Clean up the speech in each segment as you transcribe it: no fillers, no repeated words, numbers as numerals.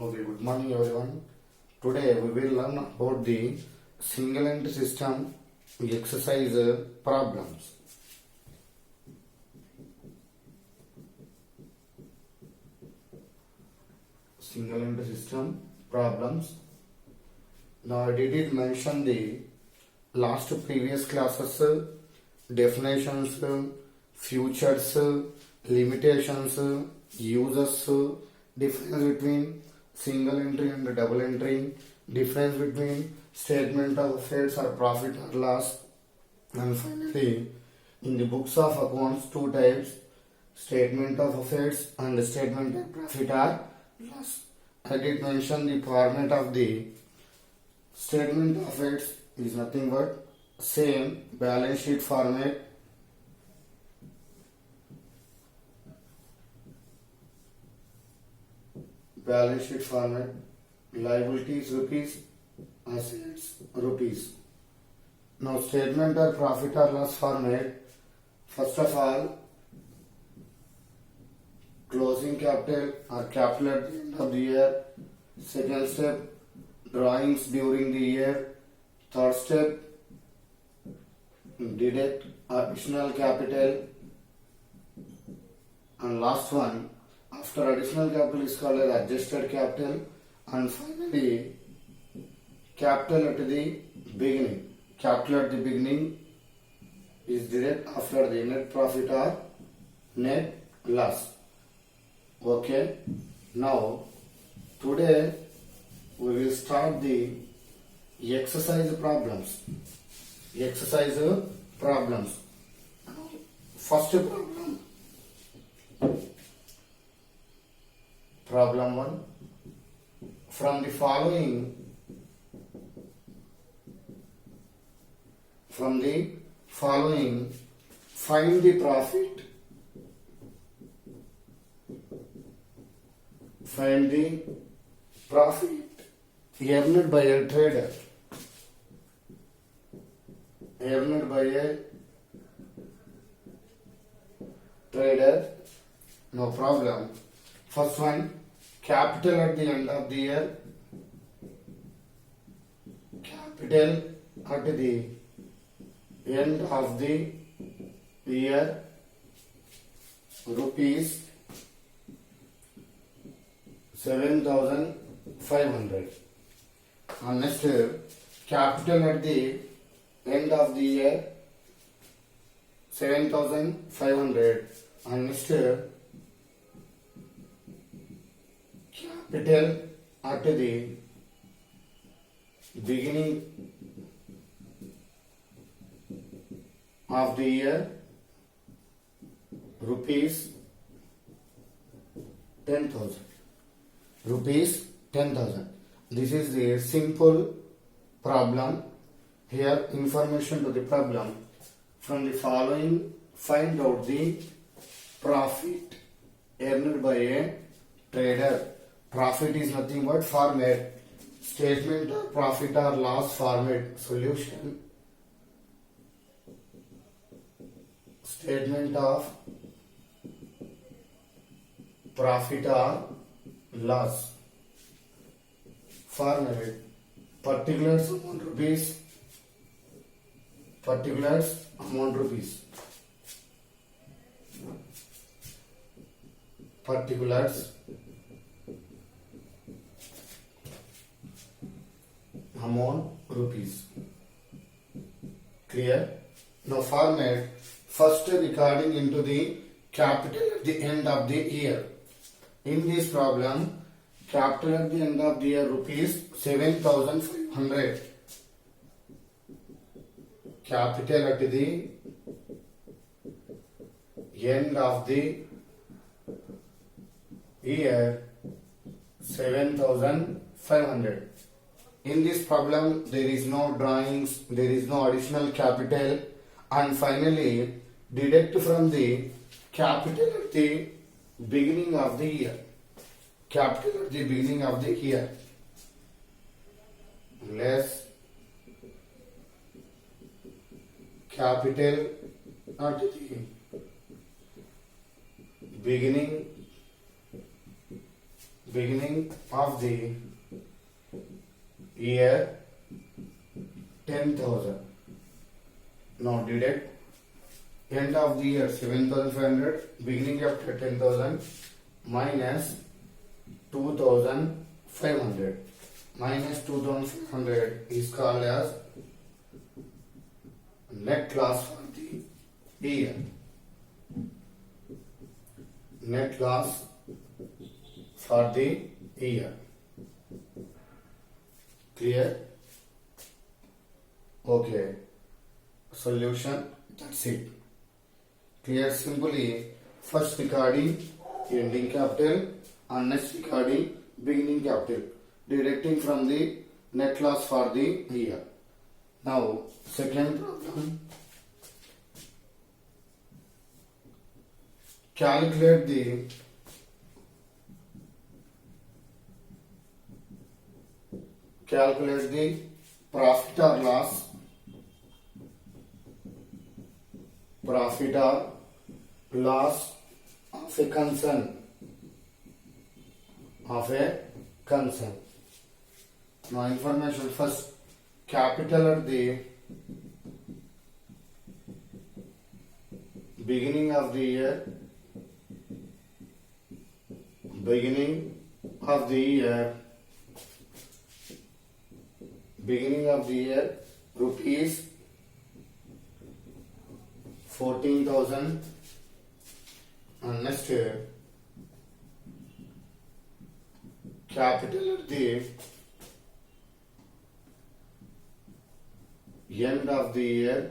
Okay, good morning everyone. Today we will learn about the single entry system exercise problems. Single entry system problems. Now I did mention the last previous classes definitions, futures, limitations, uses, difference between single entry and double entry, difference between statement of affairs or profit or loss, and finally in the books of accounts two types, statement of affairs and statement of profit or loss. I did mention the format of the statement of affairs is nothing but same balance sheet format, liabilities rupees, assets rupees. Now statement or profit or loss format, first of all closing capital or capital at the end of the year, second step drawings during the year, third step deduct additional capital, and last one after additional capital is called as adjusted capital, and finally capital at the beginning. Capital at the beginning is deduct after the net profit or net loss. Okay, now today we will start the exercise problems. First problem 1. From the following find the profit earned by a trader. No problem. First one, capital at the end of the year. Capital at the end of the year, rupees 7,500. And next, capital at the end of the year 7,500. And next, capital at the beginning of the year, rupees 10,000. This is the simple problem. Here information to the problem. From the following find out the profit earned by a trader. Profit is nothing but format. Statement of profit or loss format. Solution. Statement of profit or loss format. Particulars amount rupees. Particulars amount rupees. Clear? Now format. First recording into the capital at the end of the year. In this problem, capital at the end of the year rupees 7,500. Capital at the end of the year 7,500. In this problem there is no drawings, there is no additional capital, and finally deduct from the capital at the beginning of the year. Less capital at the beginning beginning of the year 10,000. Now deduct end of the year 7,500, beginning after 10,000 minus 2,500. Minus 2,500 is called as net loss for the year. Net loss for the year. Clear? Okay. Solution, that's it. Clear? Simply first recording ending capital and next recording beginning capital, deducting from the net loss for the year. Now second problem, calculate the profit or loss of a concern. Now information first, capital at the beginning of the year, rupees 14,000, and next capital at the end of the year,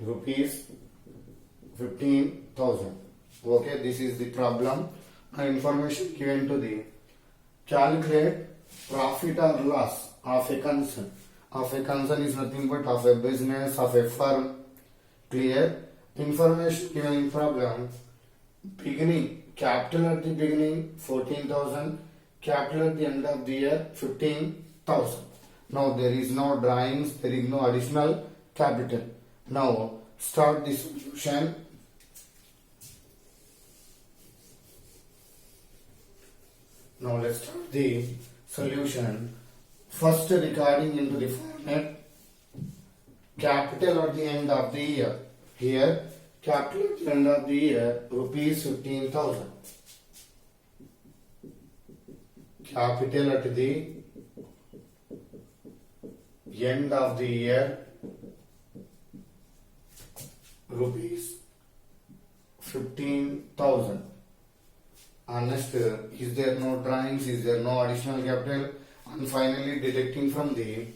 rupees 15,000. Okay, this is the problem. And information given to the calculate profit or loss of a concern. Of a concern is nothing but of a business, of a firm. Clear? Information given in problem, beginning, capital at the beginning 14,000, capital at the end of the year 15,000. Now there is no drawings, there is no additional capital. Now start the solution. Now let's start the solution. First recording into the format, capital at the end of the year. Here capital at the end of the year rupees 15,000. Capital at the end of the year rupees 15,000. And next, is there no drawings, is there no additional capital? And finally deducting from the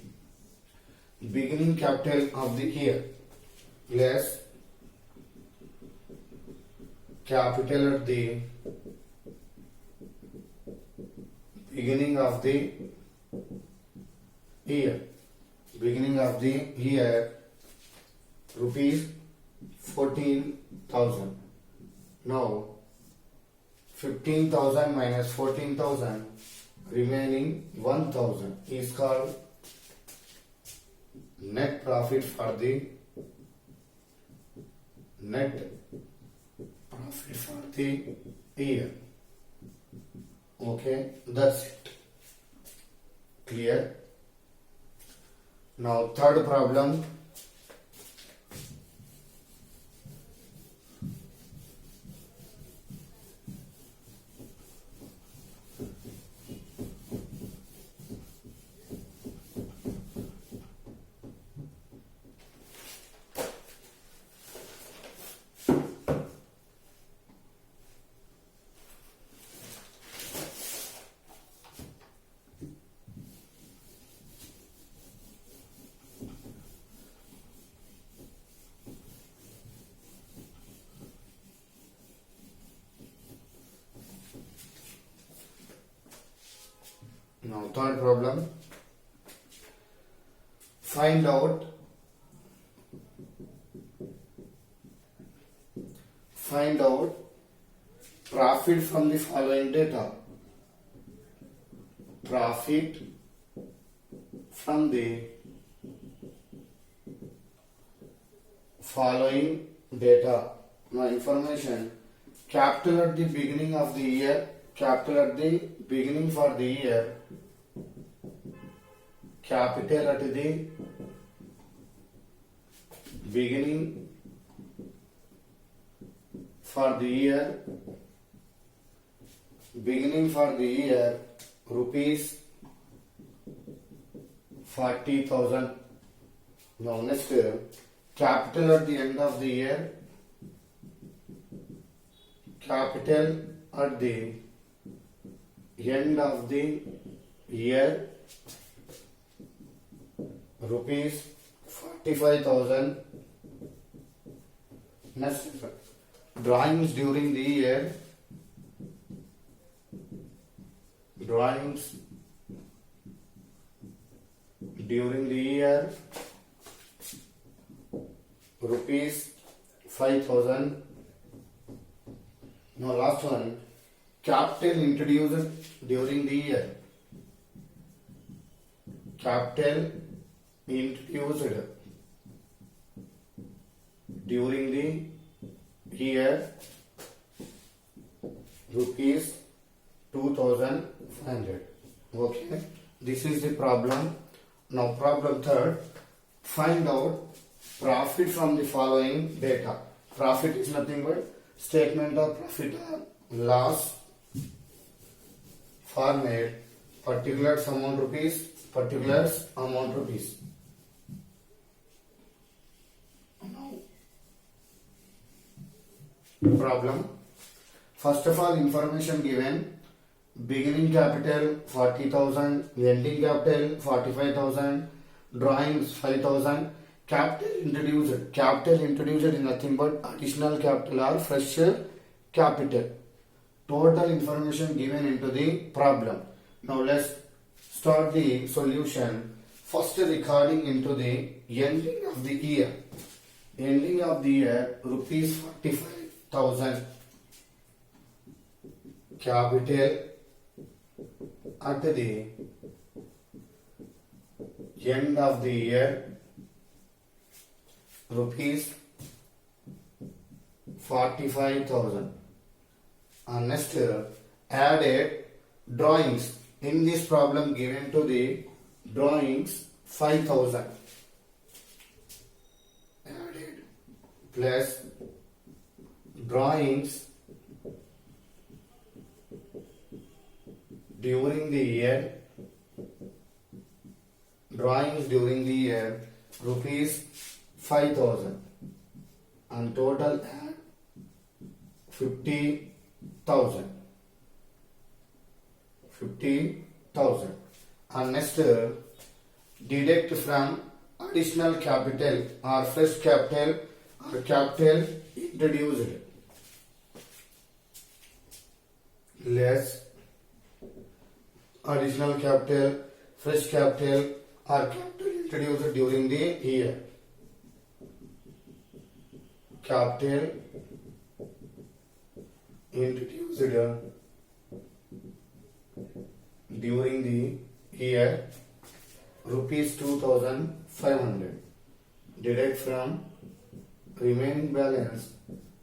beginning capital of the year, less capital at the beginning of the year. Beginning of the year rupees 14,000. Now 15,000 minus 14,000, remaining 1,000 is called net profit for the year. Okay, that's it. Clear? Now third problem. Now third problem, find out profit from the following data. Profit from the following data. Now information, capital at the beginning of the year, capital at the beginning for the year, capital at the beginning for the year, beginning for the year, rupees 40,000. Now next, capital at the end of the year, capital at the end of the year, rupees 45,000. Next, drawings during the year, drawings during the year, rupees 5,000. Now last one, capital introduced during the year, capital introduced during the year, rupees 2,500. Okay, this is the problem. Now problem third, find out profit from the following data. Profit is nothing but statement of profit or loss for made particulars amount rupees, particulars amount rupees. Problem. First of all, information given: beginning capital 40,000, ending capital 45,000, drawings 5,000. Capital introduced is nothing but additional capital or fresh capital. Total information given into the problem. Now let's start the solution. First, recording into the ending of the year. Ending of the year, rupees 45,000. Capital at the end of the year, rupees 45,000. And next, added drawings. In this problem given to the drawings 5,000. Added plus drawings during the year, drawings during the year, rupees 5,000, and total add 50,000. 50,000. And next, deduct from additional capital or fresh capital or capital introduced. Less additional capital, fresh capital or capital introduced during the year. Capital introduced during the year, rupees 2,500. Deduct from remaining balance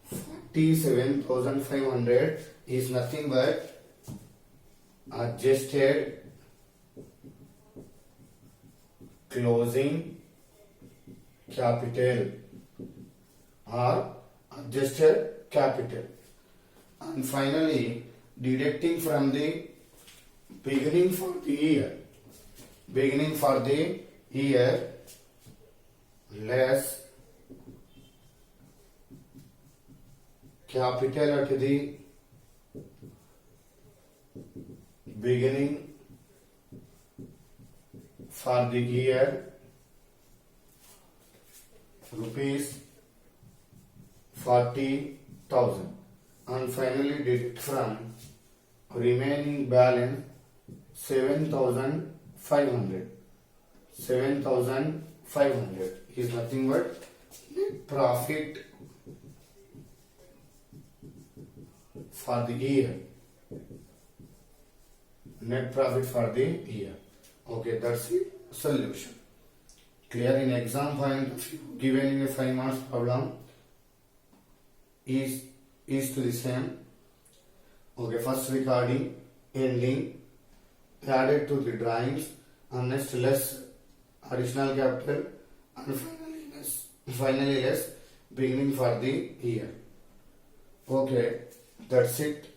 47,500 is nothing but adjusted closing capital or adjusted capital. And finally, deducting from the beginning for the year, beginning for the year less capital at the beginning for the year, rupees 40,000. And finally, deduct from remaining balance 7,500. 7,500 is nothing but net profit for the year. Net profit for the year. Okay, that's the solution. Clear? In exam point of view, given in a 5 marks problem, is is to the same. Okay, first recording, ending, added to the drawings, and next less additional capital, and finally less beginning for the year. Okay, that's it.